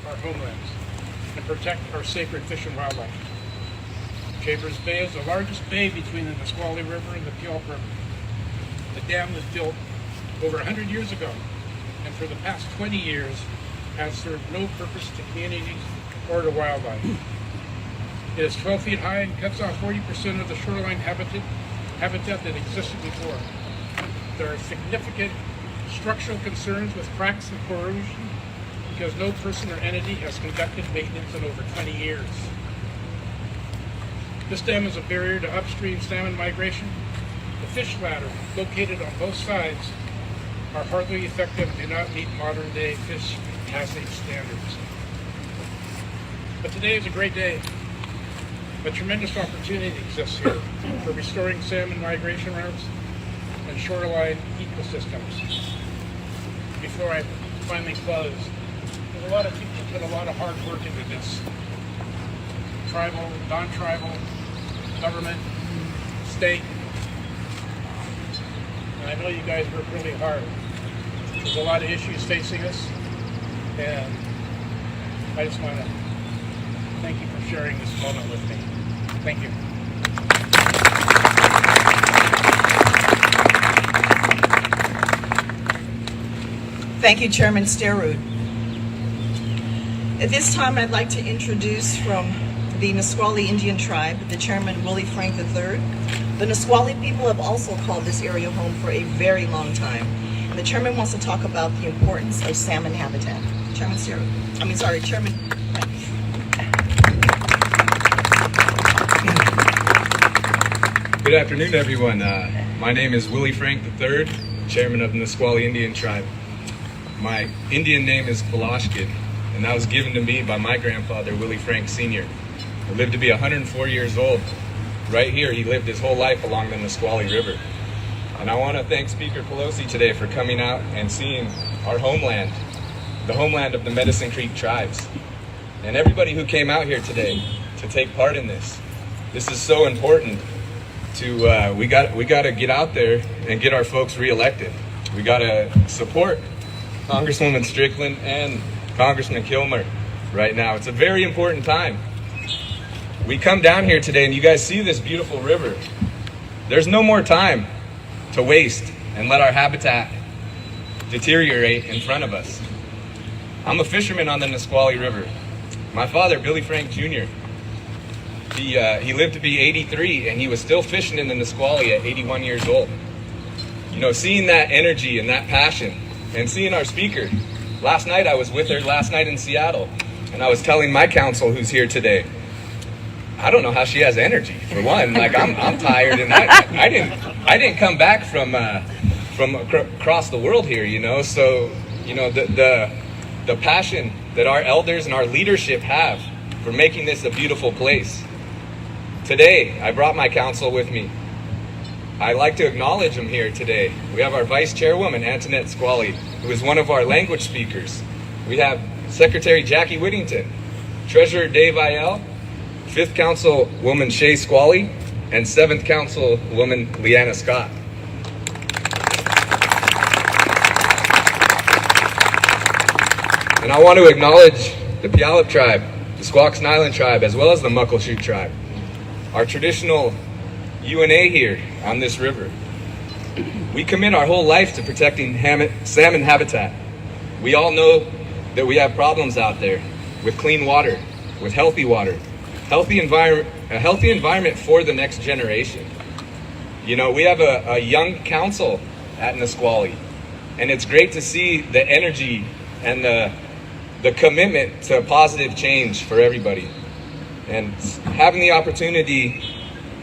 our homelands and protect our sacred fish and wildlife. Chambers Bay is the largest bay between the Nisqually River and the Puyallup River. The dam was built over 100 years ago, and for the past 20 years has served no purpose to communities or to wildlife. It is 12 feet high and cuts off 40% of the shoreline habitat that existed before. There are significant structural concerns with cracks and corrosion because no person or entity has conducted maintenance in over 20 years. This dam is a barrier to upstream salmon migration. The fish ladder located on both sides are hardly effective and do not meet modern day fish passage standards. But today is a great day. A tremendous opportunity exists here for restoring salmon migration routes and shoreline ecosystems. Before I finally close, there's a lot of people who put a lot of hard work into this. Tribal, non-tribal, government, state. And I know you guys work really hard. There's a lot of issues facing us, and I just want to thank you for sharing this moment with me. Thank you. Thank you, Chairman Sterud. At this time, I'd like to introduce from the Nisqually Indian Tribe, the Chairman Willie Frank III. The Nisqually people have also called this area home for a very long time. And the Chairman wants to talk about the importance of salmon habitat. Chairman Sterud. Chairman. Good afternoon, everyone. My name is Willie Frank III, Chairman of the Nisqually Indian Tribe. My Indian name is Kalashkid, and that was given to me by my grandfather, Willie Frank Sr. He lived to be 104 years old. Right here, he lived his whole life along the Nisqually River. And I want to thank Speaker Pelosi today for coming out and seeing our homeland, the homeland of the Medicine Creek tribes. And everybody who came out here today to take part in this. This is so important. We got to get out there and get our folks reelected. We got to support Congresswoman Strickland and Congressman Kilmer right now. It's a very important time. We come down here today and you guys see this beautiful river. There's no more time to waste and let our habitat deteriorate in front of us. I'm a fisherman on the Nisqually River. My father, Billy Frank Jr., he lived to be 83 and he was still fishing in the Nisqually at 81 years old. You know, seeing that energy and that passion and seeing our speaker. Last night I was with her in Seattle, and I was telling my council who's here today, I don't know how she has energy. For one, like I'm tired, and I didn't come back from across the world here, you know. So, you know, the passion that our elders and our leadership have for making this a beautiful place. Today, I brought my council with me. I'd like to acknowledge them here today. We have our Vice Chairwoman, Antoinette Squally, who is one of our language speakers. We have Secretary Jackie Whittington, Treasurer Dave Ayel, 5th Councilwoman Shay Squally, and 7th Councilwoman Leanna Scott. And I want to acknowledge the Puyallup tribe, the Squaxin Island tribe, as well as the Muckleshoot tribe, our traditional UNA here on this river. We commit our whole life to protecting salmon habitat. We all know that we have problems out there with clean water, with healthy water, a healthy environment for the next generation. You know, we have a young council at Nisqually, and it's great to see the energy and the commitment to positive change for everybody. And having the opportunity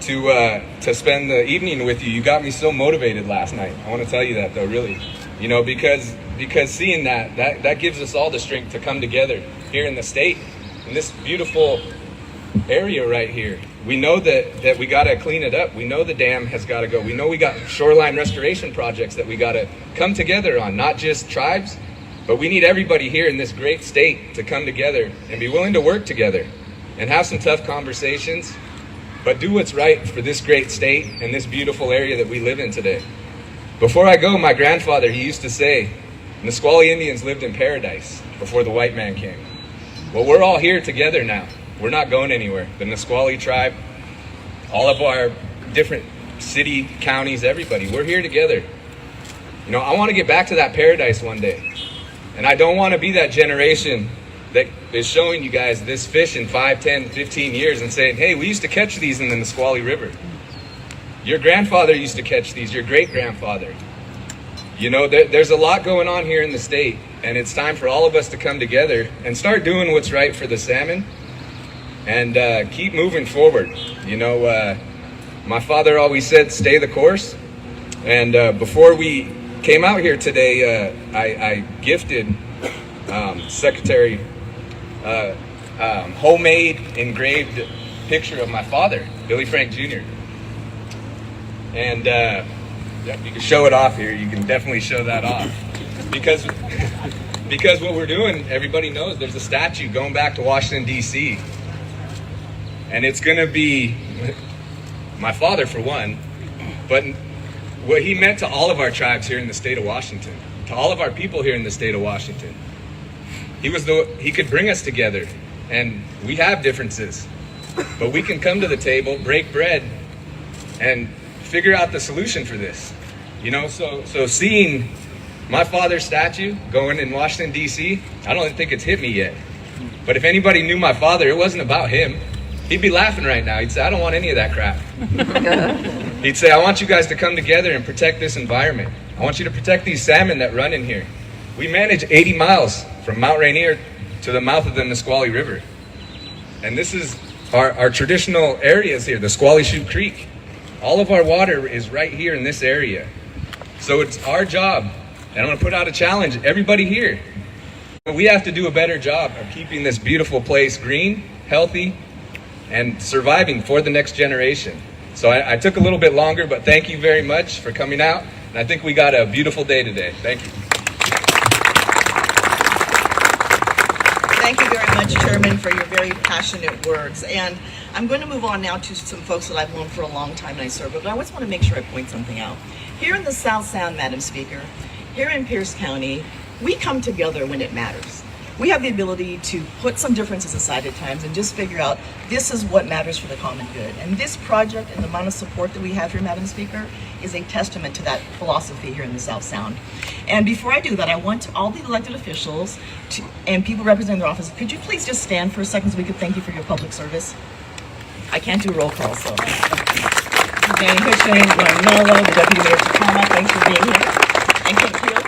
to spend the evening with you, you got me so motivated last night. I want to tell you that though, really, you know, because seeing that gives us all the strength to come together here in the state, in this beautiful area right here. We know that we got to clean it up. We know the dam has got to go. We know we got shoreline restoration projects that we got to come together on, not just tribes, but we need everybody here in this great state to come together and be willing to work together and have some tough conversations, but do what's right for this great state and this beautiful area that we live in today. Before I go, my grandfather, he used to say, Nisqually Indians lived in paradise before the white man came. Well, we're all here together now. We're not going anywhere. The Nisqually tribe, all of our different city, counties, everybody, we're here together. You know, I want to get back to that paradise one day. And I don't want to be that generation that is showing you guys this fish in 5, 10, 15 years and saying, hey, we used to catch these in the Nisqually River. Your grandfather used to catch these, your great-grandfather. You know, there's a lot going on here in the state, and it's time for all of us to come together and start doing what's right for the salmon and keep moving forward. You know, my father always said, stay the course. And before we came out here today, I gifted Secretary homemade engraved picture of my father, Billy Frank Jr. And you can show it off here. You can definitely show that off because what we're doing, everybody knows there's a statue going back to Washington, D.C. And it's going to be my father for one, but what he meant to all of our tribes here in the state of Washington, to all of our people here in the state of Washington. He could bring us together, and we have differences, but we can come to the table, break bread, and figure out the solution for this. You know, so seeing my father's statue going in Washington, D.C., I don't think it's hit me yet. But if anybody knew my father, it wasn't about him. He'd be laughing right now. He'd say, I don't want any of that crap. He'd say, I want you guys to come together and protect this environment. I want you to protect these salmon that run in here. We manage 80 miles from Mount Rainier to the mouth of the Nisqually River. And this is our traditional areas here, the Squally Chute Creek. All of our water is right here in this area. So it's our job, and I'm going to put out a challenge, everybody here. We have to do a better job of keeping this beautiful place green, healthy, and surviving for the next generation. So I took a little bit longer, but thank you very much for coming out. And I think we got a beautiful day today. Thank you. Thank you very much, Chairman, for your very passionate words. And I'm going to move on now to some folks that I've known for a long time and I serve with, but I always want to make sure I point something out. Here in the South Sound, Madam Speaker, here in Pierce County, we come together when it matters. We have the ability to put some differences aside at times and just figure out this is what matters for the common good. And this project and the amount of support that we have here, Madam Speaker, is a testament to that philosophy here in the South Sound. And before I do that, I want all the elected officials and people representing their office, could you please just stand for a second so we could thank you for your public service? I can't do roll call, so. Danny Cushing, Lauren Mello, the Deputy Mayor Chicama, thanks for being here. And Kate Peel.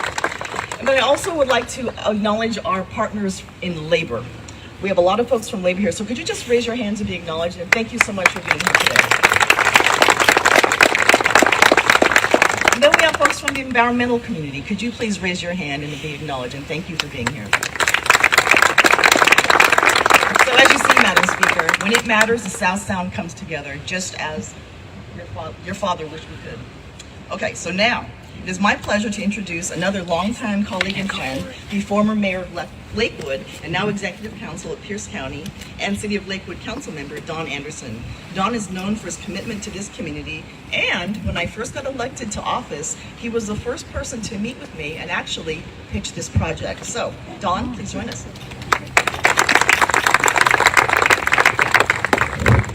But I also would like to acknowledge our partners in labor. We have a lot of folks from labor here, so could you just raise your hands and be acknowledged? And thank you so much for being here today. And then we have folks from the environmental community. Could you please raise your hand and be acknowledged? And thank you for being here. So as you see, Madam Speaker, when it matters, the South Sound comes together, just as your father wished we could. Okay, so now, it is my pleasure to introduce another longtime colleague and friend, the former mayor of Lakewood and now executive council of Pierce County and City of Lakewood council member, Don Anderson. Don is known for his commitment to this community, and when I first got elected to office, he was the first person to meet with me and actually pitch this project. So, Don, please join us.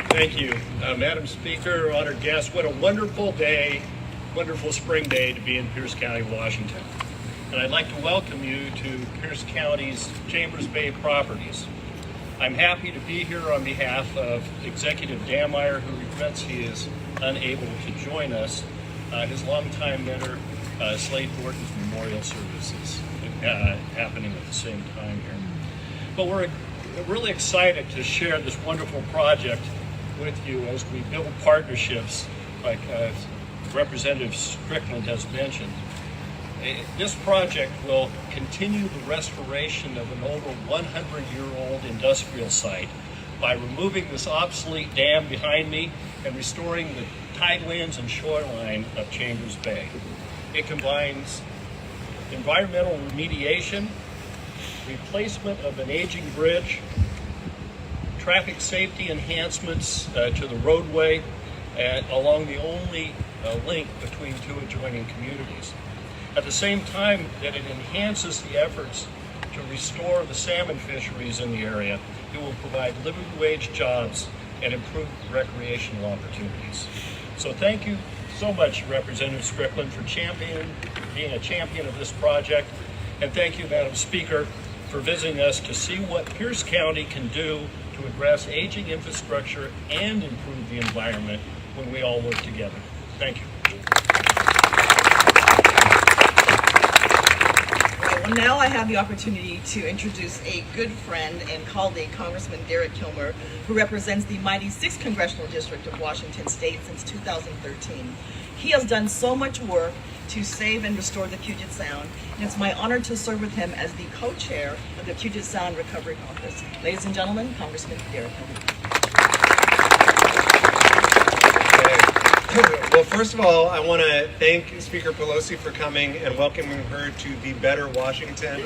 Thank you. Madam Speaker, honored guests, what a wonderful day, wonderful spring day to be in Pierce County, Washington. And I'd like to welcome you to Pierce County's Chambers Bay properties. I'm happy to be here on behalf of Executive Dameyer, who regrets he is unable to join us. His longtime mentor, Slade Thornton's memorial services happening at the same time here. But we're really excited to share this wonderful project with you as we build partnerships like Representative Strickland has mentioned. This project will continue the restoration of an over 100-year-old industrial site by removing this obsolete dam behind me and restoring the tidelands and shoreline of Chambers Bay. It combines environmental remediation, replacement of an aging bridge, traffic safety enhancements to the roadway along the only link between two adjoining communities. At the same time that it enhances the efforts to restore the salmon fisheries in the area. It will provide living wage jobs and improve recreational opportunities. So thank you so much, Representative Strickland, for being a champion of this project. And thank you, Madam Speaker, for visiting us to see what Pierce County can do to address aging infrastructure and improve the environment when we all work together. Thank you. Well, now I have the opportunity to introduce a good friend and colleague, Congressman Derek Kilmer, who represents the mighty 6th Congressional District of Washington State since 2013. He has done so much work to save and restore the Puget Sound, and it's my honor to serve with him as the co-chair of the Puget Sound Recovery Caucus. Ladies and gentlemen, Congressman Derek Kilmer. Well, first of all, I want to thank Speaker Pelosi for coming and welcoming her to the better Washington.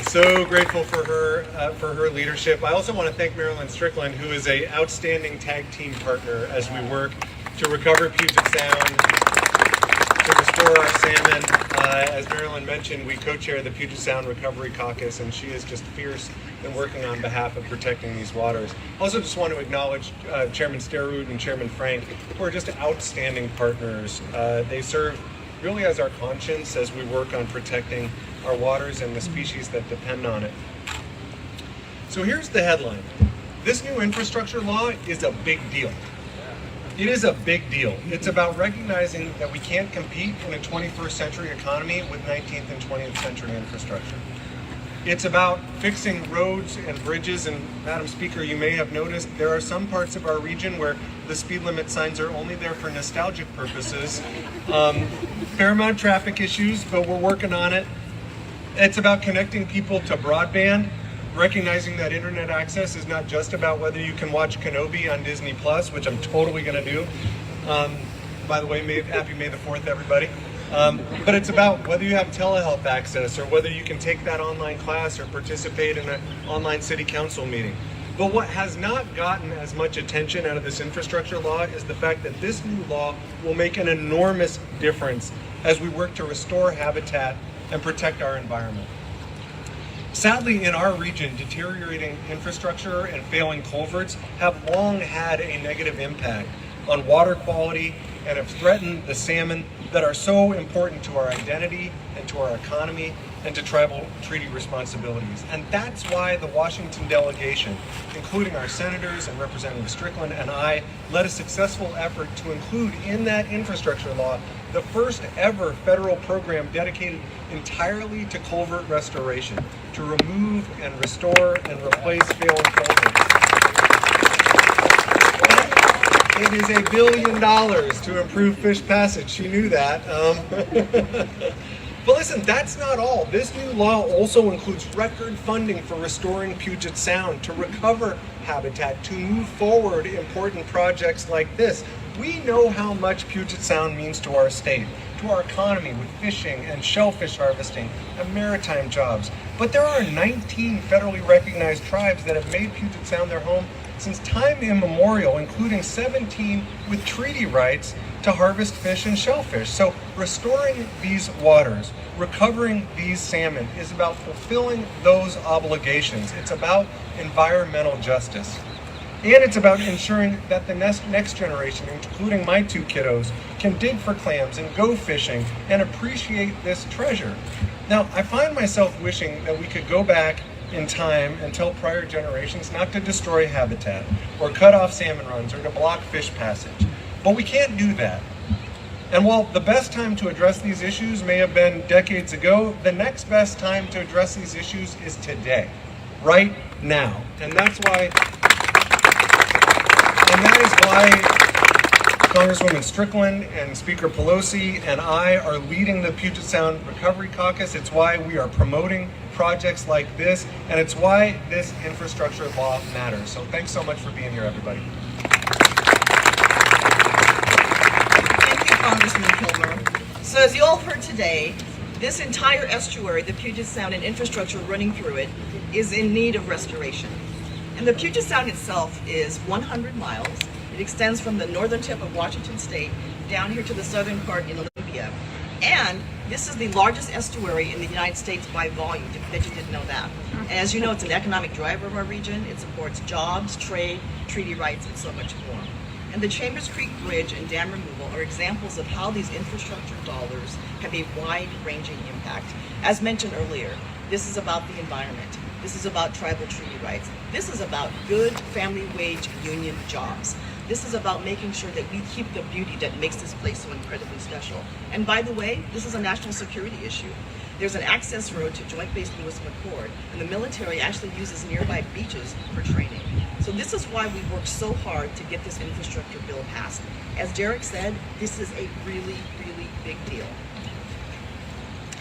So grateful for her leadership. I also want to thank Marilyn Strickland, who is an outstanding tag team partner as we work to recover Puget Sound, to restore our salmon. As Marilyn mentioned, we co-chair the Puget Sound Recovery Caucus, and she is just fierce in working on behalf of protecting these waters. Also just want to acknowledge Chairman Sterud and Chairman Frank, who are just outstanding partners. They serve really as our conscience as we work on protecting our waters and the species that depend on it. So here's the headline. This new infrastructure law is a big deal. It is a big deal. It's about recognizing that we can't compete in a 21st century economy with 19th and 20th century infrastructure. It's about fixing roads and bridges, and Madam Speaker, you may have noticed there are some parts of our region where the speed limit signs are only there for nostalgic purposes. Fair amount of traffic issues, but we're working on it. It's about connecting people to broadband, recognizing that internet access is not just about whether you can watch Kenobi on Disney Plus, which I'm totally going to do. By the way, happy May the 4th, everybody. But it's about whether you have telehealth access or whether you can take that online class or participate in an online city council meeting. But what has not gotten as much attention out of this infrastructure law is the fact that this new law will make an enormous difference as we work to restore habitat and protect our environment. Sadly, in our region, deteriorating infrastructure and failing culverts have long had a negative impact on water quality and have threatened the salmon that are so important to our identity and to our economy and to tribal treaty responsibilities. And that's why the Washington delegation, including our senators and Representative Strickland and I, led a successful effort to include in that infrastructure law the first ever federal program dedicated entirely to culvert restoration, to remove and restore and replace failing culverts. It is $1 billion to improve fish passage. She knew that. But listen, that's not all. This new law also includes record funding for restoring Puget Sound, to recover habitat, to move forward important projects like this. We know how much Puget Sound means to our state, to our economy with fishing and shellfish harvesting and maritime jobs. But there are 19 federally recognized tribes that have made Puget Sound their home since time immemorial, including 17 with treaty rights to harvest fish and shellfish. So restoring these waters, recovering these salmon is about fulfilling those obligations. It's about environmental justice. And it's about ensuring that the next generation, including my 2 kiddos, can dig for clams and go fishing and appreciate this treasure. Now, I find myself wishing that we could go back in time and tell prior generations not to destroy habitat or cut off salmon runs or to block fish passage. But we can't do that. And while the best time to address these issues may have been decades ago, the next best time to address these issues is today, right now. And that is why Congresswoman Strickland and Speaker Pelosi and I are leading the Puget Sound Recovery Caucus. It's why we are promoting projects like this, and it's why this infrastructure law matters. So thanks so much for being here, everybody. Thank you, Congressman Kilmer. So as you all heard today, this entire estuary, the Puget Sound and infrastructure running through it, is in need of restoration. And the Puget Sound itself is 100 miles. It extends from the northern tip of Washington State down here to the southern part in Olympia. And This is the largest estuary in the United States by volume, if you didn't know that. And as you know, it's an economic driver of our region. It supports jobs, trade, treaty rights, and so much more. And the Chambers Creek Bridge and dam removal are examples of how these infrastructure dollars have a wide-ranging impact. As mentioned earlier, this is about the environment. This is about tribal treaty rights. This is about good family wage union jobs. This is about making sure that we keep the beauty that makes this place so incredibly special. And by the way, this is a national security issue. There's an access road to Joint Base Lewis McChord, and the military actually uses nearby beaches for training. So this is why we work so hard to get this infrastructure bill passed. As Derek said, this is a really, really big deal.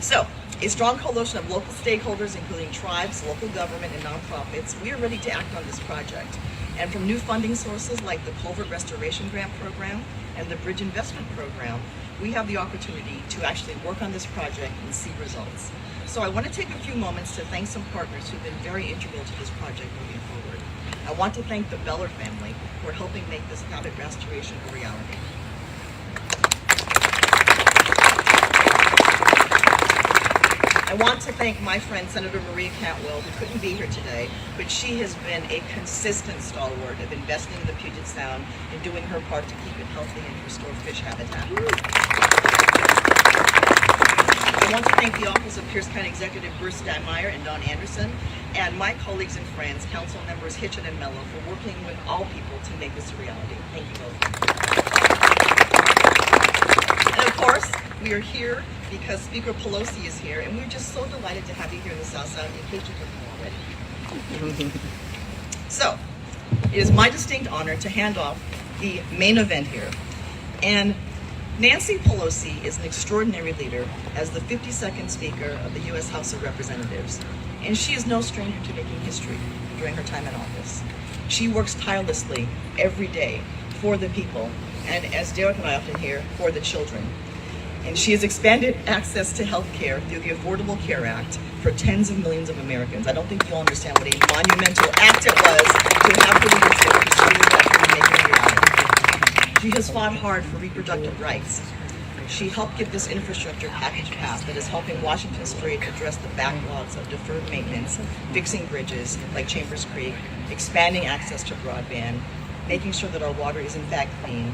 So, a strong coalition of local stakeholders, including tribes, local government, and nonprofits, we are ready to act on this project. And from new funding sources like the Culvert Restoration Grant Program and the Bridge Investment Program, we have the opportunity to actually work on this project and see results. So I want to take a few moments to thank some partners who've been very integral to this project moving forward. I want to thank the Beller family for helping make this habit restoration a reality. I want to thank my friend Senator Maria Cantwell, who couldn't be here today, but she has been a consistent stalwart of investing in the Puget Sound and doing her part to keep it healthy and restore fish habitat. I want to thank the Office of Pierce County Executive Bruce Steinmeier and Don Anderson, and my colleagues and friends, Council Members Hitchin and Mello, for working with all people to make this a reality. Thank you both. And of course, we are here because Speaker Pelosi is here, and we're just so delighted to have you here in the South Sound, in case you didn't know already. So, it is my distinct honor to hand off the main event here. And Nancy Pelosi is an extraordinary leader as the 52nd Speaker of the U.S. House of Representatives, and she is no stranger to making history during her time in office. She works tirelessly every day for the people, and as Derek and I often hear, for the children. And she has expanded access to health care through the Affordable Care Act for tens of millions of Americans. I don't think you all understand what a monumental act it was to have her leadership pursue that dream making reality. She has fought hard for reproductive rights. She helped get this infrastructure package passed that is helping Washington State address the backlogs of deferred maintenance, fixing bridges like Chambers Creek, expanding access to broadband, making sure that our water is in fact clean,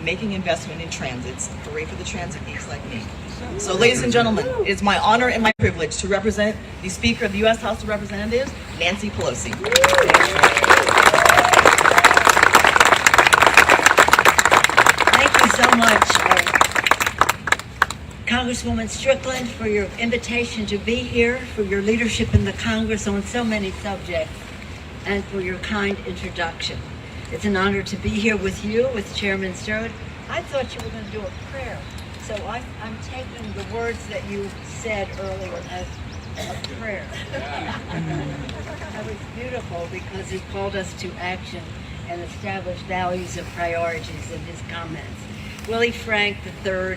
making investment in transits. Hooray for the transit geeks like me. So ladies and gentlemen, it is my honor and my privilege to represent the Speaker of the U.S. House of Representatives, Nancy Pelosi. Thank you so much, Congresswoman Strickland, for your invitation to be here, for your leadership in the Congress on so many subjects, and for your kind introduction. It's an honor to be here with you, with Chairman Sturd. I thought you were going to do a prayer, so I'm taking the words that you said earlier as a prayer. That was beautiful because he called us to action and established values and priorities in his comments. Willie Frank III,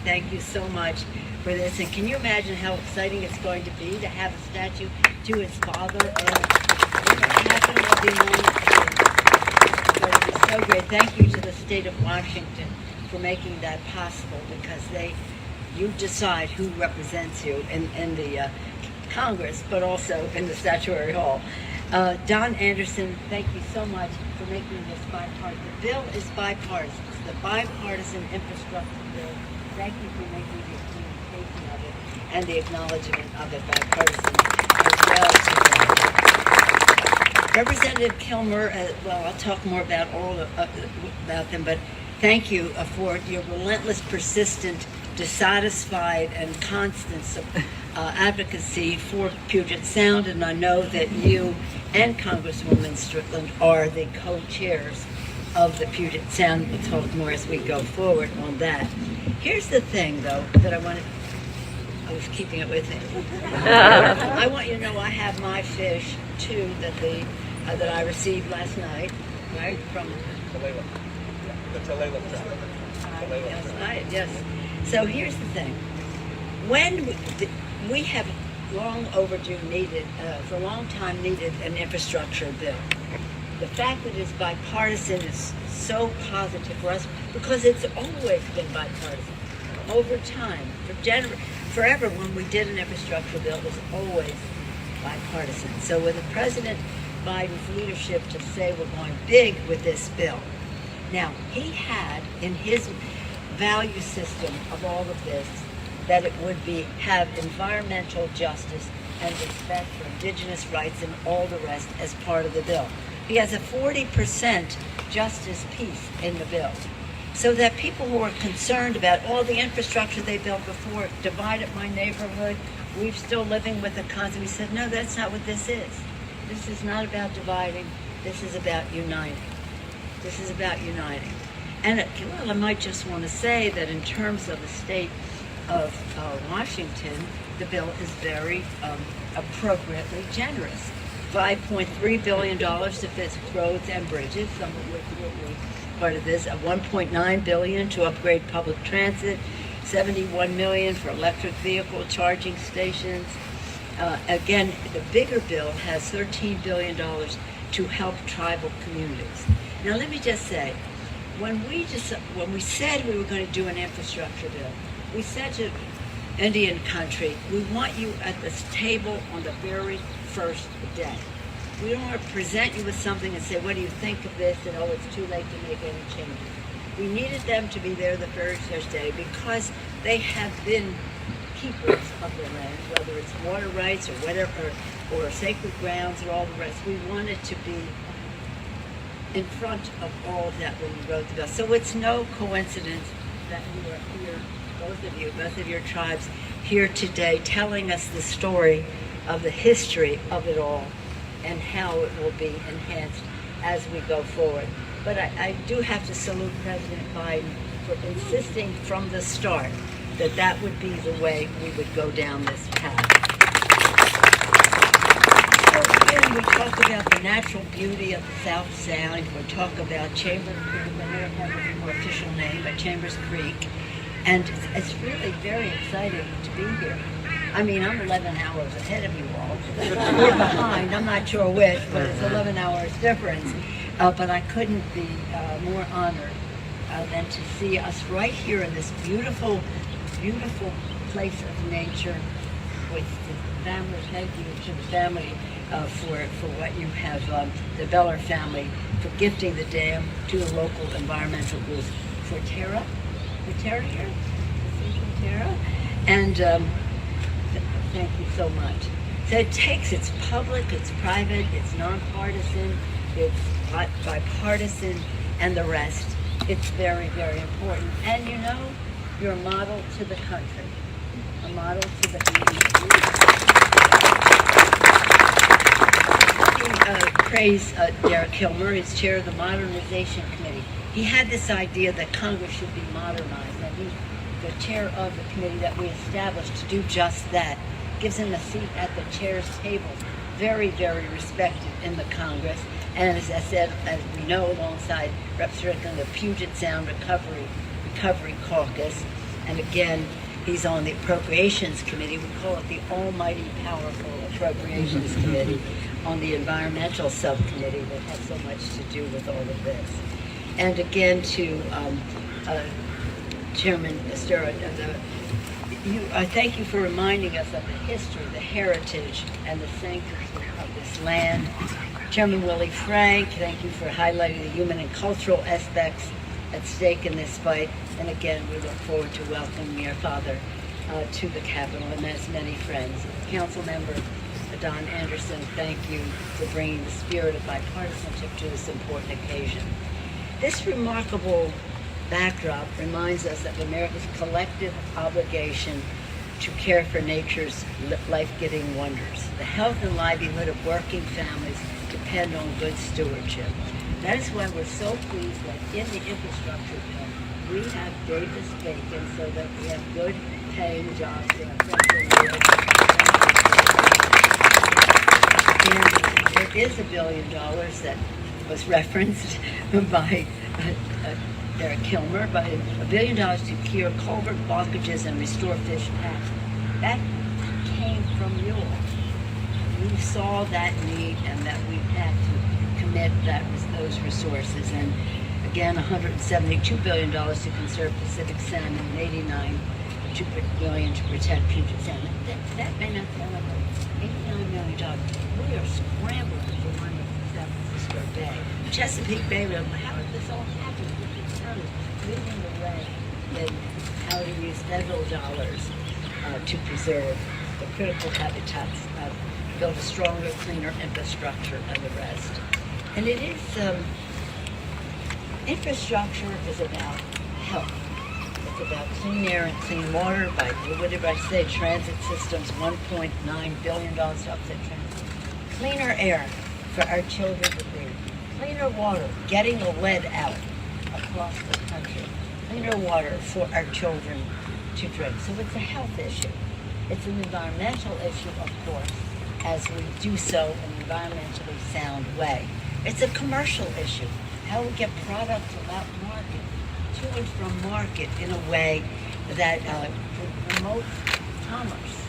thank you so much for this. And can you imagine how exciting it's going to be to have a statue to his father in the capital of the United States? So great. Thank you to the state of Washington for making that possible, because you decide who represents you in the Congress, but also in the Statuary Hall. Don Anderson, thank you so much for making this bipartisan. The bill is bipartisan. It's the bipartisan infrastructure bill. Thank you for making the communication of it and the acknowledgement of it bipartisan as well. Representative Kilmer, well, I'll talk more about about them, but thank you for your relentless, persistent, dissatisfied, and constant advocacy for Puget Sound, and I know that you and Congresswoman Strickland are the co-chairs of the Puget Sound. We'll talk more as we go forward on that. Here's the thing, though, that I was keeping it with me. I want you to know I have my fish too that I received last night, right from The Talayla last night. Yes. So here's the thing: when we have long overdue needed for a long time needed an infrastructure bill. The fact that it's bipartisan is so positive for us because it's always been bipartisan over time. forever when we did an infrastructure bill, it was always bipartisan. So with President Biden's leadership to say we're going big with this bill, now he had in his value system of all of this that it would have environmental justice and respect for indigenous rights and all the rest as part of the bill. He has a 40% justice piece in the bill, so that people who are concerned about all the infrastructure they built before divided my neighborhood, we're still living with the concept. We said, no, that's not what this is. This is not about dividing. This is about uniting. This is about uniting. And I might just want to say that in terms of the state of Washington, the bill is very appropriately generous. $5.3 billion to fix roads and bridges, some of which will be part of this. $1.9 billion to upgrade public transit. $71 million for electric vehicle charging stations. Again, the bigger bill has $13 billion to help tribal communities. Now, let me just say, when we said we were going to do an infrastructure bill, we said to Indian country, we want you at this table on the very first day. We don't want to present you with something and say, what do you think of this? And, oh, it's too late to make any changes. We needed them to be there the very first day because they have been keepers of the land, whether it's water rights or whatever, or sacred grounds or all the rest. We wanted to be in front of all of that when we wrote the bill. So it's no coincidence that you are here, both of your tribes, here today telling us the story of the history of it all and how it will be enhanced as we go forward. But I do have to salute President Biden for insisting from the start that that would be the way we would go down this path. So again, we talk about the natural beauty of the South Sound. We talk about Chambers Creek, I never have a more official name, but Chambers Creek. And it's really very exciting to be here. I mean, I'm 11 hours ahead of you all. We're behind, I'm not sure which, but it's 11 hours difference. But I couldn't be more honored than to see us right here in this beautiful, beautiful place of nature with the family. Thank you to the family for what you have, the Beller family, for gifting the dam to the local environmental groups. For Tara here? Tara? And thank you so much. So it's public, it's private, it's nonpartisan, it's bipartisan, and the rest. It's very, very important. And you know, you're a model to the country, a model to the community. Praise Derek Kilmer, he's chair of the Modernization Committee. He had this idea that Congress should be modernized, and he's the chair of the committee that we established to do just that. Gives him a seat at the chair's table. Very, very respected in the Congress. And as I said, as we know, alongside Rep. Strickland, the Puget Sound Recovery Caucus. And again, he's on the Appropriations Committee. We call it the almighty powerful Appropriations Committee, on the Environmental Subcommittee that has so much to do with all of this. And again, to Chairman Sturra, I thank you for reminding us of the history, the heritage, and the sanctity of this land. Chairman Willie Frank, thank you for highlighting the human and cultural aspects at stake in this fight. And again, we look forward to welcoming your father to the Capitol and his many friends. Council Member Don Anderson, thank you for bringing the spirit of bipartisanship to this important occasion. This remarkable backdrop reminds us of America's collective obligation to care for nature's life-giving wonders. The health and livelihood of working families depend on good stewardship. That is why we're so pleased that in the infrastructure bill, we have Davis-Bacon so that we have good paying jobs in our central area. And there is $1 billion that was referenced by Derek Kilmer, but $1 billion to cure culvert blockages and restore fish passage. That came from you all. We saw that need and that we had to commit those resources. And again, $172 billion to conserve Pacific salmon and $89 million to protect Puget Sound. That may not sound like $89 million. We are scrambling for money in San Francisco Bay. Chesapeake Bay, how did this all happen? Puget Sound is leading the way in how to use federal dollars to preserve the critical habitats, build a stronger, cleaner infrastructure, and the rest. And it is, infrastructure is about health. It's about clean air and clean water. What did I say? Transit systems, $1.9 billion to upset transit. Cleaner air for our children to breathe. Cleaner water, getting the lead out across the country. Cleaner water for our children to drink. So it's a health issue. It's an environmental issue, of course, as we do so in an environmentally sound way. It's a commercial issue. How we get product from out market to and from market in a way that promotes commerce.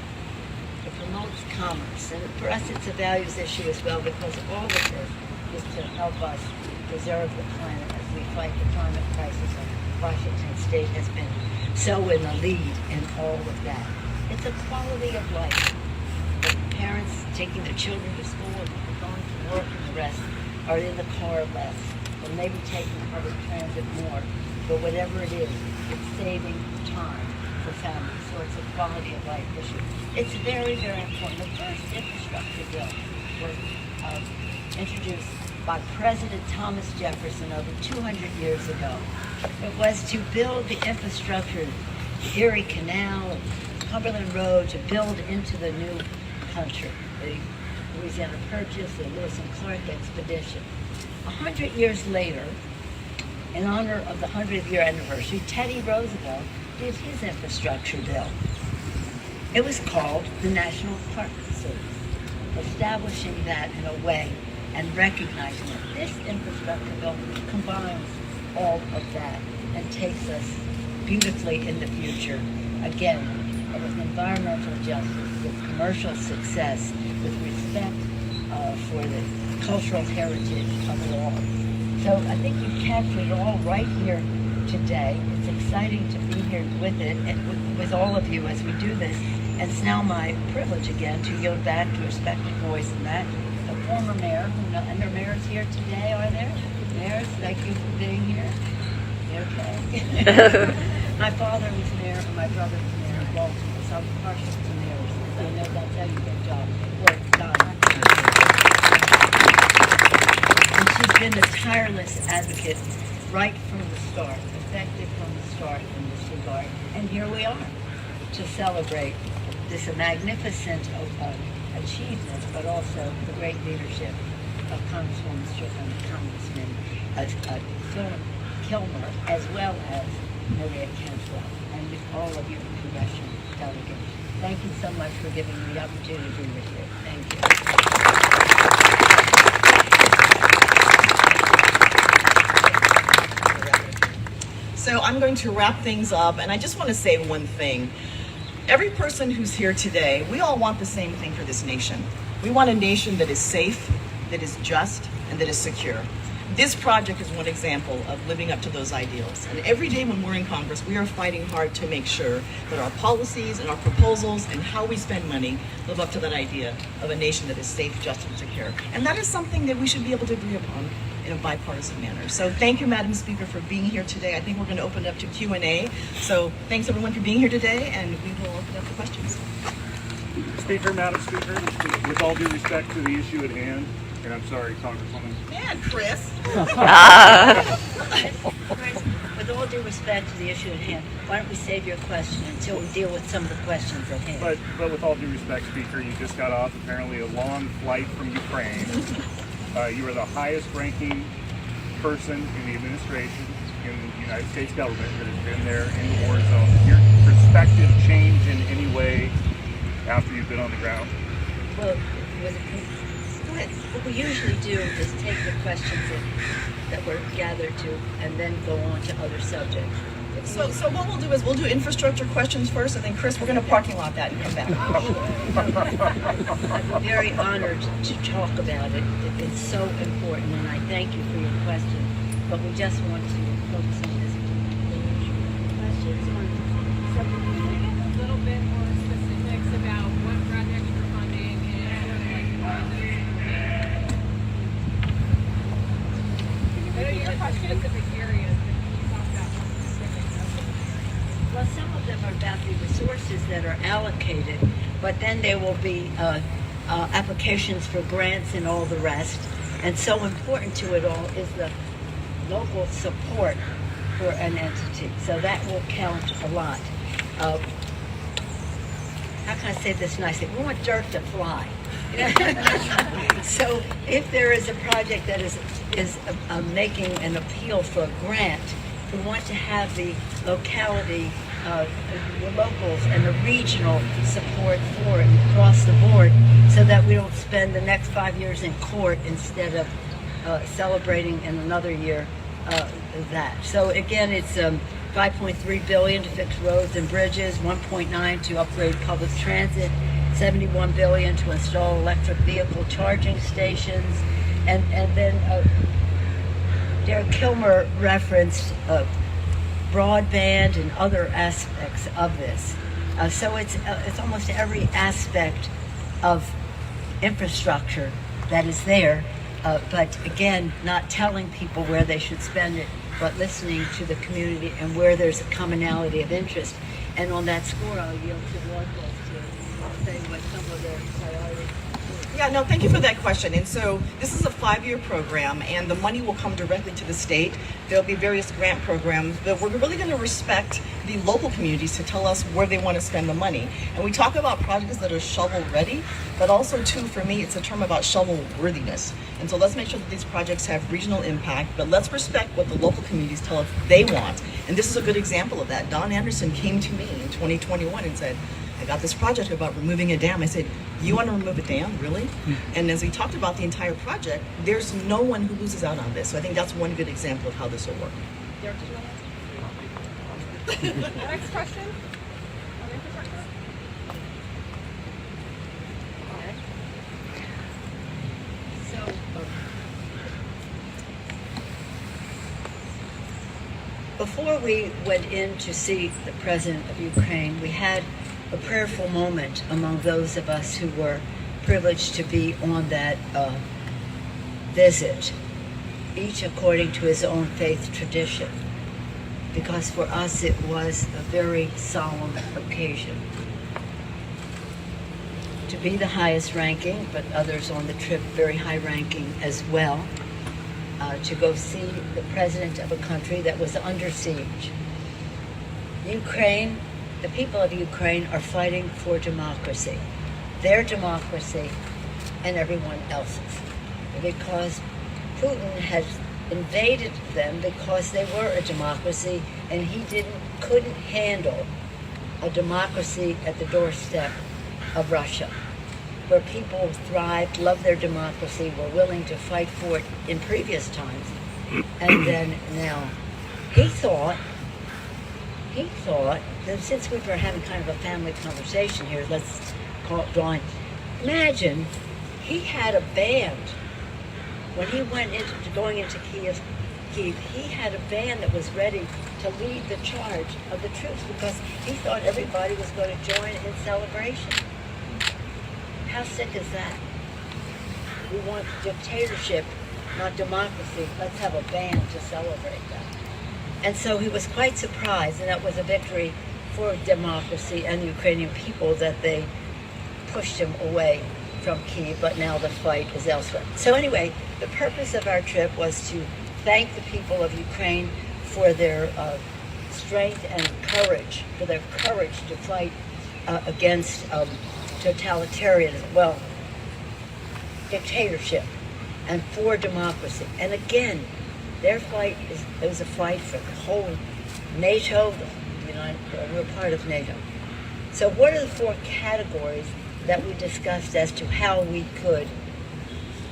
It promotes commerce. And for us, it's a values issue as well, because all of this is to help us preserve the planet as we fight the climate crisis. And Washington State has been so in the lead in all of that. It's a quality of life. The parents taking their children to school and going to work and the rest are in the car less, or maybe taking public transit more. But whatever it is, it's saving time for families. So it's a quality of life issue. It's very, very important. The first infrastructure bill was introduced by President Thomas Jefferson over 200 years ago. It was to build the infrastructure, the Erie Canal, Cumberland Road, to build into the new country, the Louisiana Purchase, the Lewis and Clark expedition. 100 years later, in honor of the 100th year anniversary, Teddy Roosevelt did his infrastructure bill. It was called the National Park Service, establishing that in a way and recognizing that this infrastructure bill combines all of that and takes us beautifully in the future. Again, with environmental justice, with commercial success, with respect for the cultural heritage of it all. So I think you captured it all right here today. It's exciting to be here with it and with all of you as we do this. And it's now my privilege again to yield back to a respected voice in that. The former mayor, and there are mayors here today, are there? Mayors, thank you for being here. Okay. My father was mayor and my brother was mayor of Baltimore, so I'm partial to mayors. I know that's how you get a job. Well done. And she's been a tireless advocate right from the start, effective from the start in this regard. And here we are to celebrate this magnificent achievement, but also the great leadership of Congresswoman Strickland, Congressman Kilmer, as well as Maria Cantwell, and all of you congressional delegates. Thank you so much for giving me the opportunity to be with you. Thank you. So I'm going to wrap things up, and I just want to say one thing. Every person who's here today, we all want the same thing for this nation. We want a nation that is safe, that is just, and that is secure. This project is one example of living up to those ideals. And every day when we're in Congress, we are fighting hard to make sure that our policies and our proposals and how we spend money live up to that idea of a nation that is safe, just, and secure. And that is something that we should be able to agree upon in a bipartisan manner. So thank you, Madam Speaker, for being here today. I think we're going to open it up to Q&A. So thanks everyone for being here today, and we will open up the questions. Speaker, Madam Speaker, with all due respect to the issue at hand, and I'm sorry, Congresswoman. Man, Chris. With all due respect to the issue at hand, why don't we save your question until we deal with some of the questions at hand? But with all due respect, Speaker, you just got off apparently a long flight from Ukraine. You are the highest-ranking person in the administration in the United States government that has been there in the war zone. Has your perspective changed in any way after you've been on the ground? Well, what we usually do is take the questions that were gathered to and then go on to other subjects. So what we'll do is we'll do infrastructure questions first, and then Chris, we're going to parking lot that and come back. I'm very honored to talk about it. It's so important, and I thank you for your question. But we just want to focus on this questions on something but then there will be applications for grants and all the rest. And so important to it all is the local support for an entity. So that will count a lot. How can I say this nicely? We want dirt to fly. So if there is a project that is making an appeal for a grant, we want to have the locality, the locals and the regional support for it across the board, so that we don't spend the next 5 years in court instead of celebrating in another year that. So again, it's $5.3 billion to fix roads and bridges, $1.9 to upgrade public transit, $71 billion to install electric vehicle charging stations, and then Derek Kilmer referenced broadband and other aspects of this. So it's almost every aspect of infrastructure that is there, but again, not telling people where they should spend it, but listening to the community and where there's a commonality of interest. And on that score, I'll yield to Northwest to say what some of their priorities are. Yeah, no, thank you for that question. And so this is a 5-year program, and the money will come directly to the state. There'll be various grant programs, but we're really going to respect the local communities to tell us where they want to spend the money. And we talk about projects that are shovel ready, but also too, for me, it's a term about shovel worthiness. And so let's make sure that these projects have regional impact, but let's respect what the local communities tell us they want. And this is a good example of that. Don Anderson came to me in 2021 and said, I got this project about removing a dam. I said, you want to remove a dam, really? And as we talked about the entire project, there's no one who loses out on this. So I think that's one good example of how this will work. Derek, did you want to ask? Next question on infrastructure? So, before we went in to see the President of Ukraine, we had a prayerful moment among those of us who were privileged to be on that visit, each according to his own faith tradition, because for us it was a very solemn occasion. To be the highest ranking, but others on the trip very high ranking as well, to go see the president of a country that was under siege. Ukraine, the people of Ukraine are fighting for democracy, their democracy and everyone else's, because Putin has invaded them because they were a democracy, and he couldn't handle a democracy at the doorstep of Russia, where people thrived, loved their democracy, were willing to fight for it in previous times, and then now. He thought that since we were having kind of a family conversation here, let's call it drawing. Imagine he had a band when he went going into Kiev. He had a band that was ready to lead the charge of the troops because he thought everybody was going to join in celebration. How sick is that? We want dictatorship, not democracy. Let's have a band to celebrate that. And so he was quite surprised, and that was a victory for democracy and the Ukrainian people that they pushed him away from Kyiv, but now the fight is elsewhere. So anyway, the purpose of our trip was to thank the people of Ukraine for their strength and courage, for their courage to fight against totalitarianism, dictatorship, and for democracy. And again, their fight is a fight for the whole NATO. We're part of NATO. So what are the 4 categories that we discussed as to how we could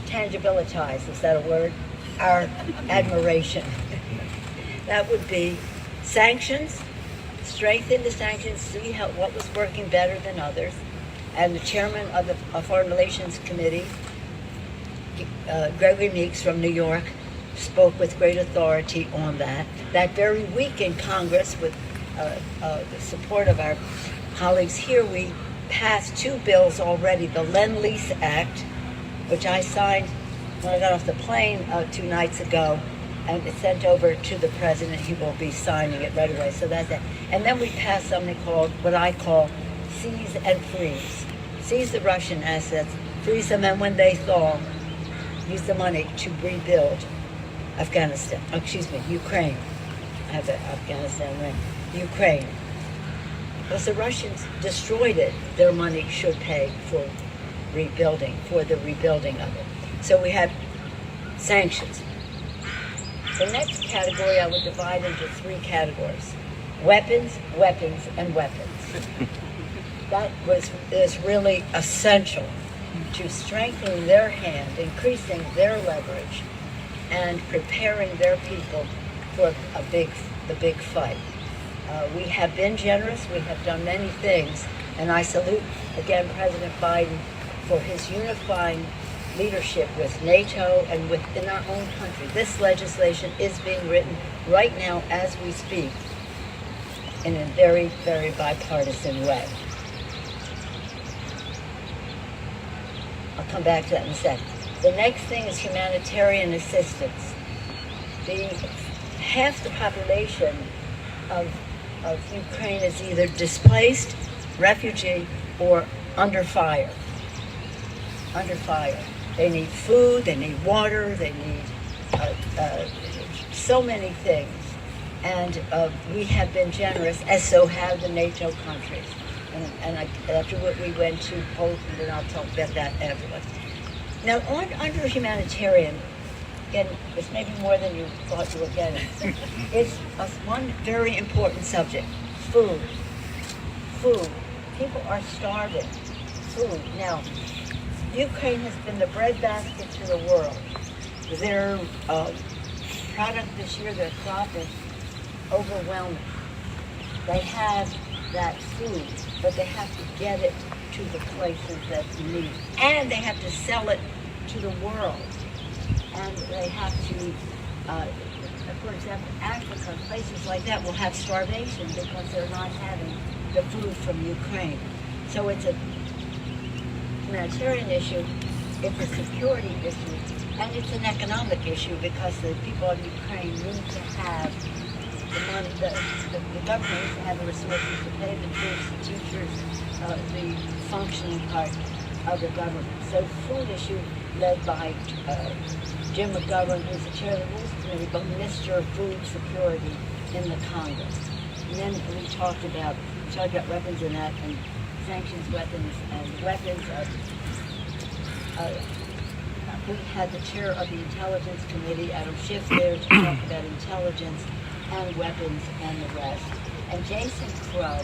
tangibilize, is that a word, our admiration? That would be sanctions, strengthen the sanctions, see what was working better than others. And the chairman of the Foreign Relations Committee, Gregory Meeks from New York, spoke with great authority on that. That very week in Congress, with the support of our colleagues here, we passed 2 bills already. The Lend-Lease Act, which I signed when I got off the plane 2 nights ago, and it's sent over to the president. He will be signing it right away. So that's that. And then we passed something called, what I call, Seize and Freeze. seize the Russian assets, freeze them, and when they thaw, use the money to rebuild Ukraine. I have the Afghanistan ring. Ukraine. Because the Russians destroyed it, their money should pay for the rebuilding of it. So we have sanctions. The next category I would divide into 3 categories. Weapons, weapons, and weapons. That is really essential to strengthening their hand, increasing their leverage, and preparing their people for the big fight. We have been generous. We have done many things, and I salute again President Biden for his unifying leadership with NATO and within our own country. This legislation is being written right now as we speak in a very, very bipartisan way. I'll come back to that in a second. The next thing is humanitarian assistance. Half the population of Ukraine is either displaced, refugee, or under fire. Under fire. They need food, they need water, they need so many things. And we have been generous, as so have the NATO countries. And after what we went to Poland, and I'll talk about that afterwards. Now, under humanitarian, and it's maybe more than you thought you were getting, it's one very important subject: food. Food. People are starving. Food. Now, Ukraine has been the breadbasket to the world. Their product this year, their crop, is overwhelming. They have that food, but they have to get it to the places that need, and they have to sell it to the world. And they have to, for example, Africa, places like that will have starvation because they're not having the food from Ukraine. So it's a humanitarian issue, it's a security issue, and it's an economic issue because the people of Ukraine need to have the money, the government needs to have the resources to pay the troops, the teachers, the functioning part of the government. So food issue led by Jim McGovern, who's the chair of the Rules Committee, but Mr. Food Security in the Congress. And then we talked about weapons and that, and sanctions, weapons, and weapons. We had the chair of the Intelligence Committee, Adam Schiff, there to talk about intelligence and weapons and the rest. And Jason Crow,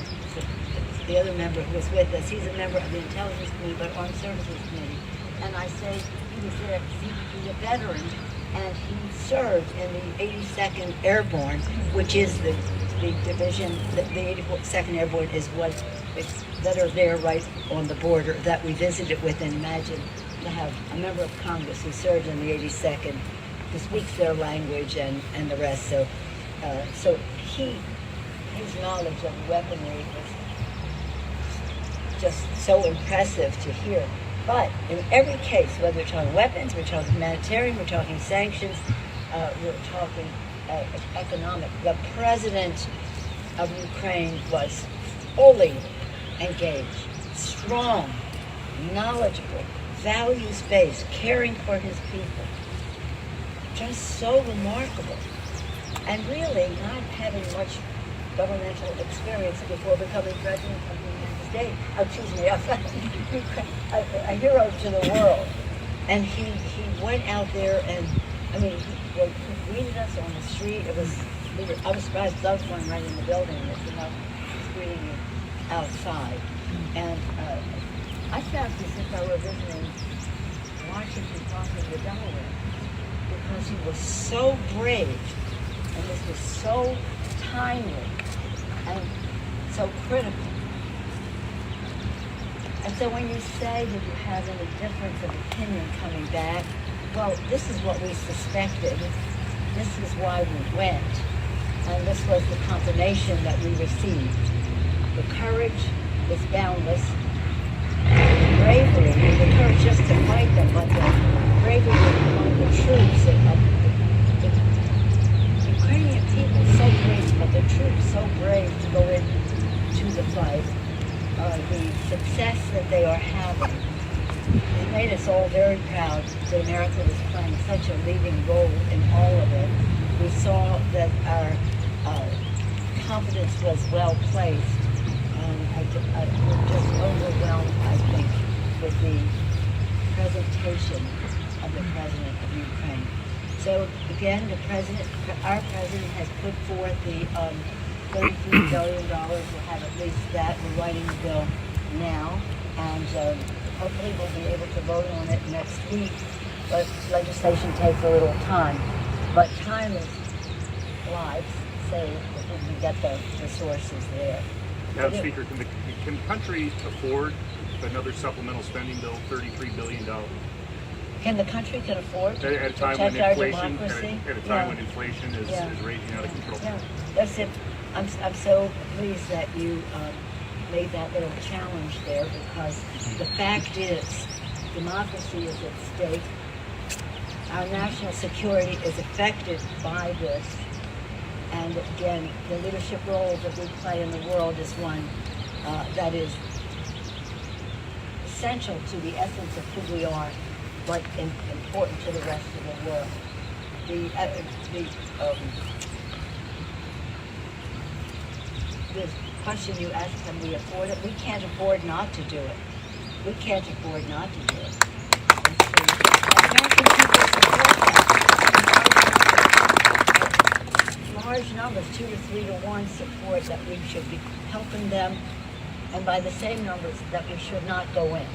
the other member who was with us, he's a member of the Intelligence Committee, but Armed Services Committee. And I say he was there because he's a veteran, and he served in the 82nd Airborne, which is the division, the 82nd Airborne is that are there right on the border that we visited with. And imagine to have a member of Congress who served in the 82nd, who speaks their language and the rest. So his knowledge of weaponry was just so impressive to hear. But in every case, whether we're talking weapons, we're talking humanitarian, we're talking sanctions, we're talking economic, the president of Ukraine was fully engaged, strong, knowledgeable, values-based, caring for his people. Just so remarkable. And really not having much governmental experience before becoming president of the United States. A hero to the world. And he went out there and, he greeted us on the street. I was surprised, I was going right in the building, and he was greeting you outside. And I felt as if I were visiting Washington, talking to Delaware, because he was so brave, and this was so timely and so critical. And so when you say that you have any difference of opinion coming back, well, this is what we suspected. This is why we went. And this was the confirmation that we received. The courage is boundless. The bravery, the courage just to fight them, but the bravery among the troops of the Ukrainian people, so brave, but the troops so brave to go into the fight. The success that they are having. having. It made us all very proud that America was playing such a leading role in all of it. We saw that our confidence was well placed. We're just overwhelmed, I think, with the presentation of the President of Ukraine. So again, our President has put forth the $33 billion. We'll have at least that. We're writing the bill now, and hopefully we'll be able to vote on it next week. But legislation takes a little time. But time is lives, so we get the resources there. Madam Speaker, can the country afford another supplemental spending bill, $33 billion? Can the country afford to At a time protect when our inflation, democracy? at a time when inflation is raging out of control. Yeah, that's it. I'm so pleased that you made that little challenge there, because the fact is, democracy is at stake. Our national security is affected by this. And again, the leadership role that we play in the world is one that is essential to the essence of who we are, but important to the rest of the world. The question you asked, can we afford it? We can't afford not to do it. We can't afford not to do it. American people support that. Large numbers, 2 to 3 to 1, support that we should be helping them, and by the same numbers that we should not go in.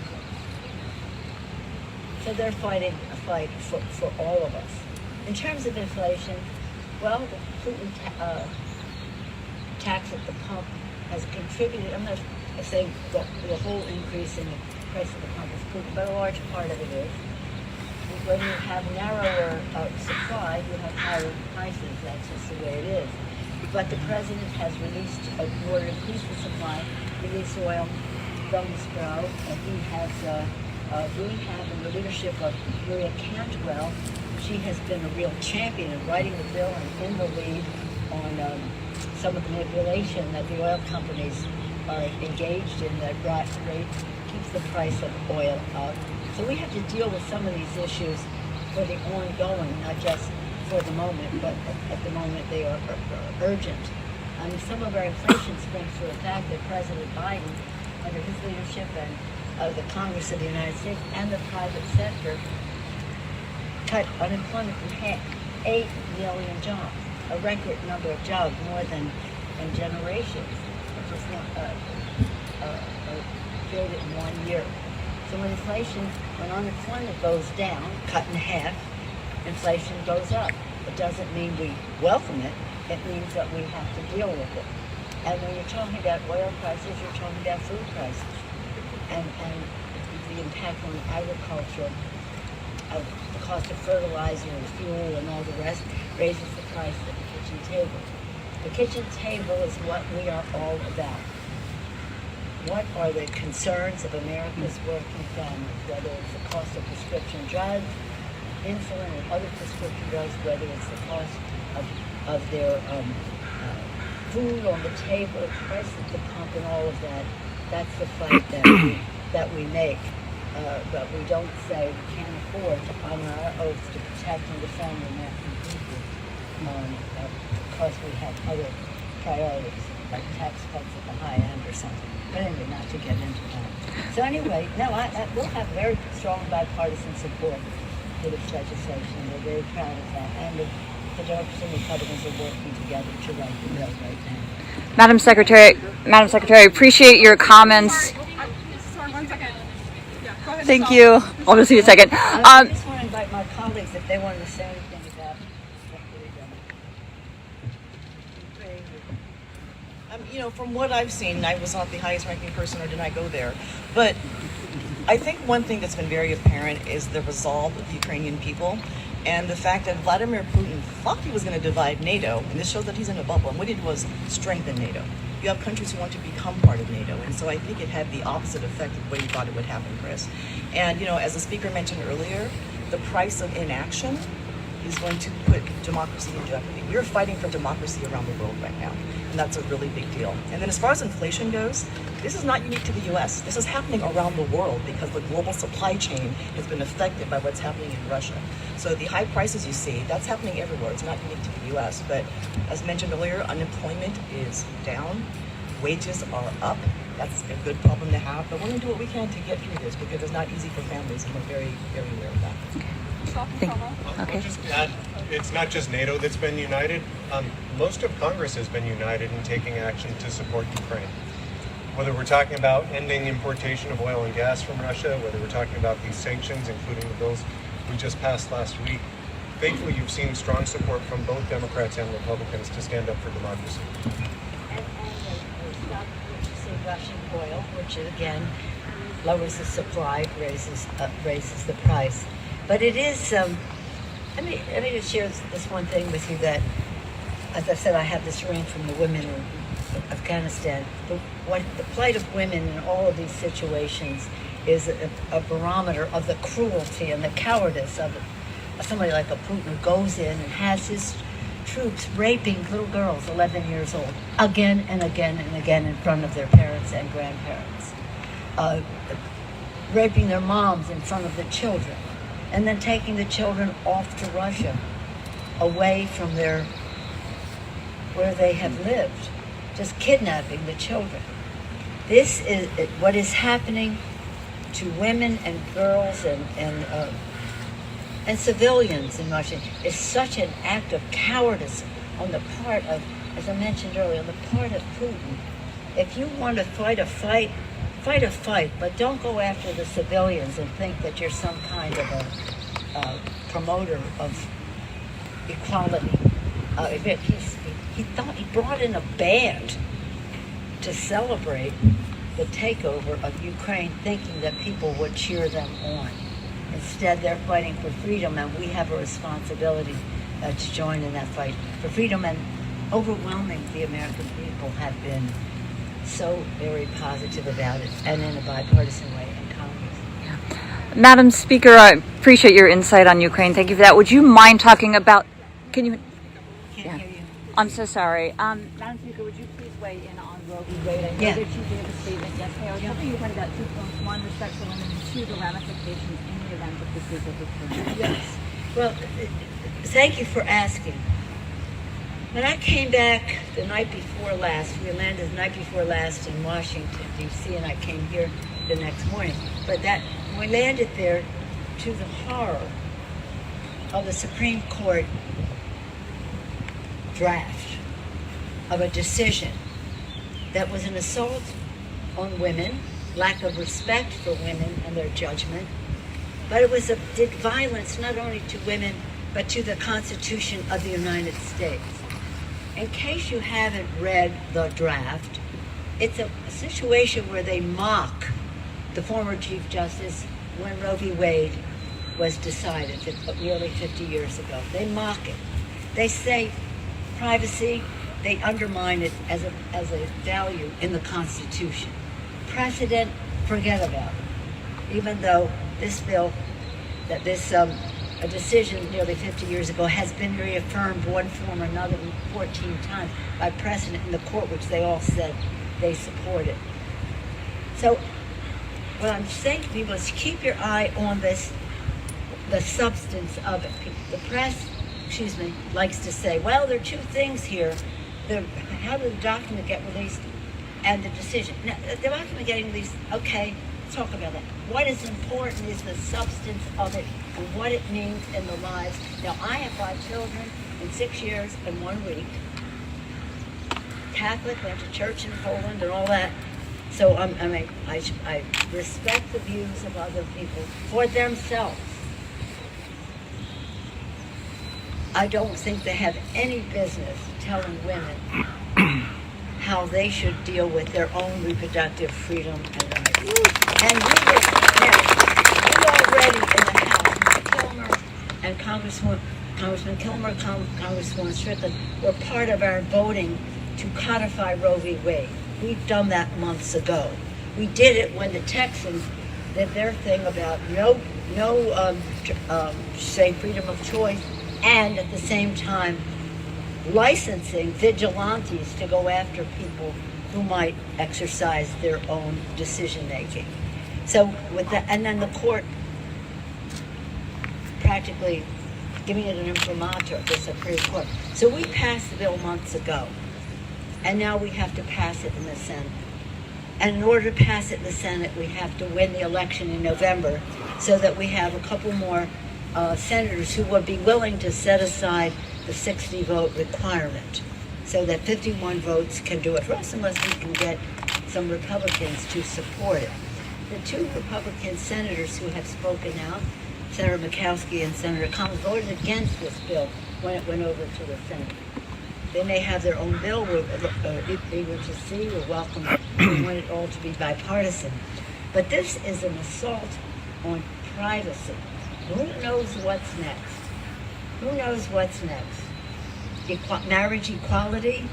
So they're fighting a fight for all of us. In terms of inflation, well, the Putin tax at the pump has contributed. I'm not saying the whole increase in the price of the pump is Putin, but a large part of it is. When you have narrower supply, you have higher prices. That's just the way it is. But the president has released, in order to increase the supply, release oil from the sprout, and he has. We have, in the leadership of Maria Cantwell, she has been a real champion in writing the bill and in the lead on some of the manipulation that the oil companies are engaged in that keeps the price of oil up. So we have to deal with some of these issues for the ongoing, not just for the moment, but at the moment they are urgent. I mean, some of our inflation springs from the fact that President Biden, under his leadership and the Congress of the United States and the private sector, cut unemployment in half, 8 million jobs, a record number of jobs, more than in generations, which is not created in 1 year. So when unemployment goes down, cut in half, inflation goes up. It doesn't mean we welcome it. It means that we have to deal with it. And when you're talking about oil prices, you're talking about food prices. And the impact on agriculture, of the cost of fertilizer and fuel and all the rest, raises the price at the kitchen table. The kitchen table is what we are all about. What are the concerns of America's working families, whether it's the cost of prescription drugs, insulin and other prescription drugs, whether it's the cost of their food on the table, price at the pump and all of that. That's the fight that we make. But we don't say we can't afford to honor our oaths to protect and defend the American people because we have other priorities, like tax cuts at the high end or something. But anyway, not to get into that. So anyway, we'll have very strong bipartisan support for this legislation. We're very proud of that. And the Democrats and Republicans are working together to write the bill right now. Madam Secretary, appreciate your comments. Sorry, 1 second. Yeah, go ahead. Thank you. I'll just need a second. I just want to invite my colleagues if they wanted to say anything about what we're doing. From what I've seen, I was not the highest ranking person, or did I go there? But I think one thing that's been very apparent is the resolve of the Ukrainian people, and the fact that Vladimir Putin thought he was going to divide NATO, and this shows that he's in a bubble, and what he did was strengthen NATO. You have countries who want to become part of NATO, and so I think it had the opposite effect of what he thought it would happen, Chris. And, as the speaker mentioned earlier, the price of inaction is going to put democracy in jeopardy. We're fighting for democracy around the world right now, and that's a really big deal. And then as far as inflation goes, this is not unique to the US. This is happening around the world because the global supply chain has been affected by what's happening in Russia. So the high prices you see, that's happening everywhere. It's not unique to the US, but as mentioned earlier, unemployment is down, wages are up. That's a good problem to have, but we're going to do what we can to get through this because it's not easy for families, and we're very, very aware of that. I'll just add, it's not just NATO that's been united. Most of Congress has been united in taking action to support Ukraine. Whether we're talking about ending importation of oil and gas from Russia, whether we're talking about these sanctions, including the bills we just passed last week, thankfully you've seen strong support from both Democrats and Republicans to stand up for democracy. Russian oil, which again lowers the supply, raises the price. But it is. Let me just share this one thing with you that, as I said, I have this ring from the women in Afghanistan. The plight of women in all of these situations is a barometer of the cruelty and the cowardice of somebody like a Putin who goes in and has his troops raping little girls, 11 years old, again and again and again in front of their parents and grandparents, raping their moms in front of the children, and then taking the children off to Russia, away from where they have lived, just kidnapping the children. This is what is happening to women and girls and civilians in Russia is such an act of cowardice on the part of, as I mentioned earlier, on the part of Putin. If you want to fight a fight, but don't go after the civilians and think that you're some kind of a promoter of equality. He brought in a band to celebrate the takeover of Ukraine, thinking that people would cheer them on. Instead, they're fighting for freedom, and we have a responsibility to join in that fight for freedom. And overwhelming, the American people have been so very positive about it, and in a bipartisan way in Congress. Madam Speaker, I appreciate your insight on Ukraine. Thank you for that. Would you mind talking about? Can you? Can't hear you. I'm so sorry. Madam Speaker, would you please weigh in on Roe v. Wade? I know that you gave a statement yesterday. I was hoping you would about 2 points: one, respect for women, and two, the ramifications in the event that this is overturned. Yes. Well, thank you for asking. When I came back the night before last, we landed the night before last in Washington, D.C., and I came here the next morning. But when we landed there, to the horror of the Supreme Court draft of a decision that was an assault on women, lack of respect for women and their judgment, but it did violence not only to women, but to the Constitution of the United States. In case you haven't read the draft, it's a situation where they mock the former Chief Justice when Roe v. Wade was decided nearly 50 years ago. They mock it. They say privacy, they undermine it as a value in the Constitution. Precedent, forget about it. Even though this bill, a decision nearly 50 years ago has been reaffirmed one form or another 14 times by precedent in the court, which they all said they supported. So what I'm saying to people is keep your eye on this, the substance of it. The press, likes to say, well, there are two things here. How did the document get released and the decision? Now, the document getting released, okay, let's talk about that. What is important is the substance of it and what it means in the lives. Now, I have 5 children in 6 years and 1 week. Catholic, went to church in Poland and all that. So I respect the views of other people for themselves. I don't think they have any business telling women how they should deal with their own reproductive freedom and rights. And we already in the House, Kilmer and Congressman Kilmer, Congresswoman Strickland, were part of our voting to codify Roe v. Wade. We've done that months ago. We did it when the Texans did their thing about no freedom of choice and at the same time licensing vigilantes to go after people who might exercise their own decision making. So with that, and then the court practically giving it an imprimatur, the Supreme Court. So we passed the bill months ago, and now we have to pass it in the Senate. And in order to pass it in the Senate, we have to win the election in November, so that we have a couple more senators who would be willing to set aside the 60 vote requirement, so that 51 votes can do it for us, unless we can get some Republicans to support it. The two Republican senators who have spoken out, Senator Murkowski and Senator Collins, voted against this bill when it went over to the Senate. They may have their own bill. We're eager to see. We're welcome. We want it all to be bipartisan. But this is an assault on privacy. Who knows what's next? Who knows what's next? Marriage equality?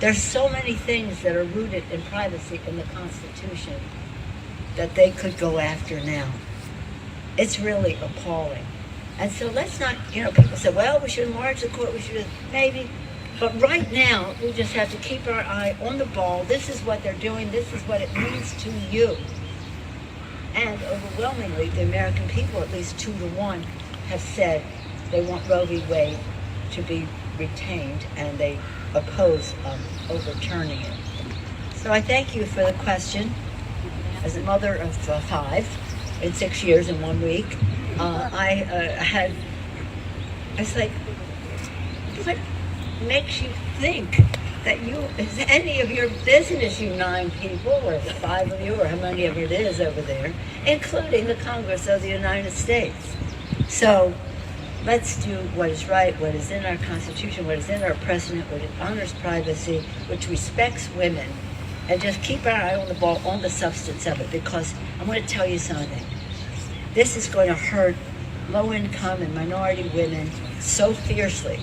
There's so many things that are rooted in privacy in the Constitution that they could go after now. It's really appalling. And so let's not, people say, well, we should enlarge the court, we should, maybe. But right now, we just have to keep our eye on the ball. This is what they're doing. This is what it means to you. And overwhelmingly, the American people, at least 2-1, have said they want Roe v. Wade to be retained, and they oppose overturning it. So I thank you for the question. As a mother of 5, in 6 years and 1 week, it's like, what makes you think that is any of your business, you 9 people, or 5 of you, or how many of it is over there, including the Congress of the United States. So let's do what is right, what is in our Constitution, what is in our precedent, what honors privacy, which respects women, and just keep our eye on the ball, on the substance of it, because I'm going to tell you something. This is going to hurt low-income and minority women so fiercely.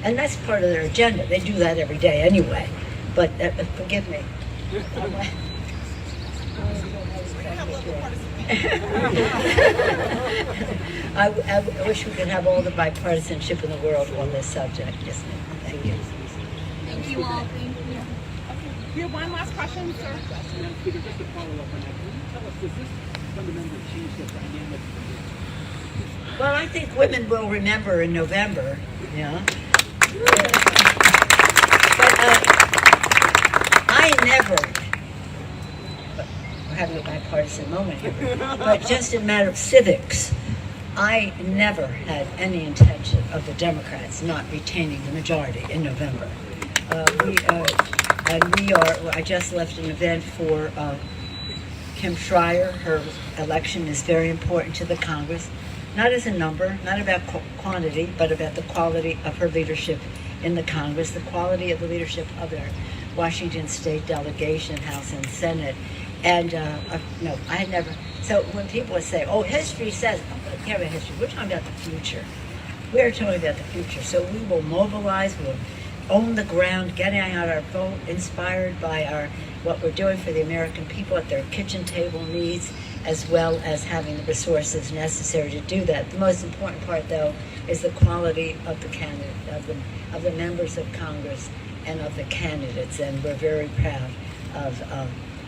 And that's part of their agenda. They do that every day anyway. But forgive me. I wish we could have all the bipartisanship in the world on this subject. Yes, ma'am. Thank you. Thank you all. We have one last question, sir. Just to follow up on that, can you tell us, does this fundamentally change the dynamic? Well, I think women will remember in November, But I never, we're having a bipartisan moment here, but just in a matter of civics, I never had any intention of the Democrats not retaining the majority in November. I just left an event for Kim Schreier. Her election is very important to the Congress, not as a number, not about quantity, but about the quality of her leadership in the Congress, the quality of the leadership of their Washington State delegation, House and Senate. And no, I had never, so when people say, oh, history says, I'm not care about history, we're talking about the future. We're talking about the future. So we will mobilize, we'll own the ground, getting out our vote, inspired by what we're doing for the American people at their kitchen table needs, as well as having the resources necessary to do that. The most important part, though, is the quality of the candidate, of the members of Congress and of the candidates, and we're very proud of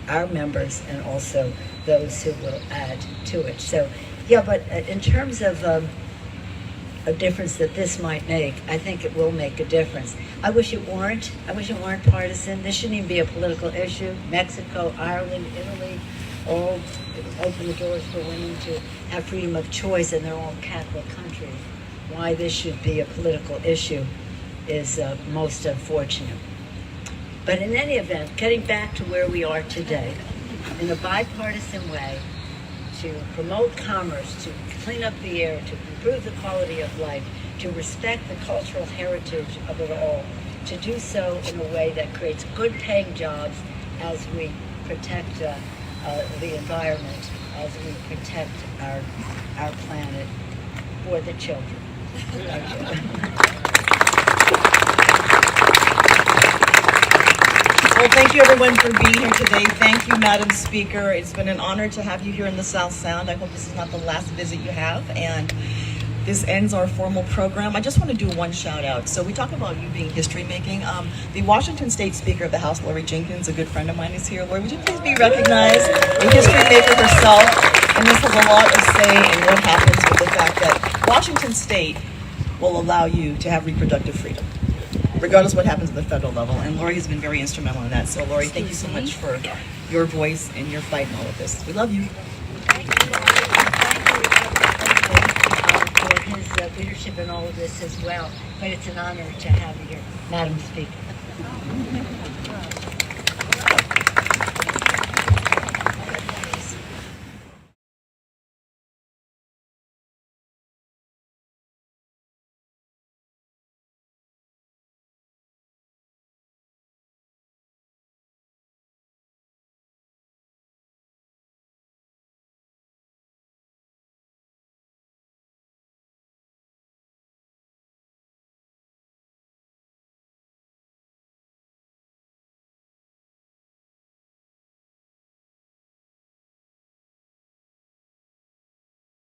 our members and also those who will add to it. So, yeah, but in terms of a difference that this might make, I think it will make a difference. I wish it weren't. I wish it weren't partisan. This shouldn't even be a political issue. Mexico, Ireland, Italy, all open the doors for women to have freedom of choice, and they're all Catholic countries. Why this should be a political issue is most unfortunate. But in any event, getting back to where we are today, in a bipartisan way, to promote commerce, to clean up the air, to improve the quality of life, to respect the cultural heritage of it all, to do so in a way that creates good paying jobs as we protect the environment, as we protect our planet for the children. Well, thank you everyone for being here today. Thank you, Madam Speaker. It's been an honor to have you here in the South Sound. I hope this is not the last visit you have. And this ends our formal program. I just want to do one shout out. So we talk about you being history making. The Washington State Speaker of the House, Lori Jenkins, a good friend of mine, is here. Lori, would you please be recognized? The history maker herself, and this has a lot of say in what happens with the fact that Washington State will allow you to have reproductive freedom, regardless of what happens at the federal level. And Lori has been very instrumental in that. So Lori, thank you so much for your voice and your fight in all of this. We love you. Thank you for his leadership in all of this as well. But it's an honor to have you here, Madam Speaker.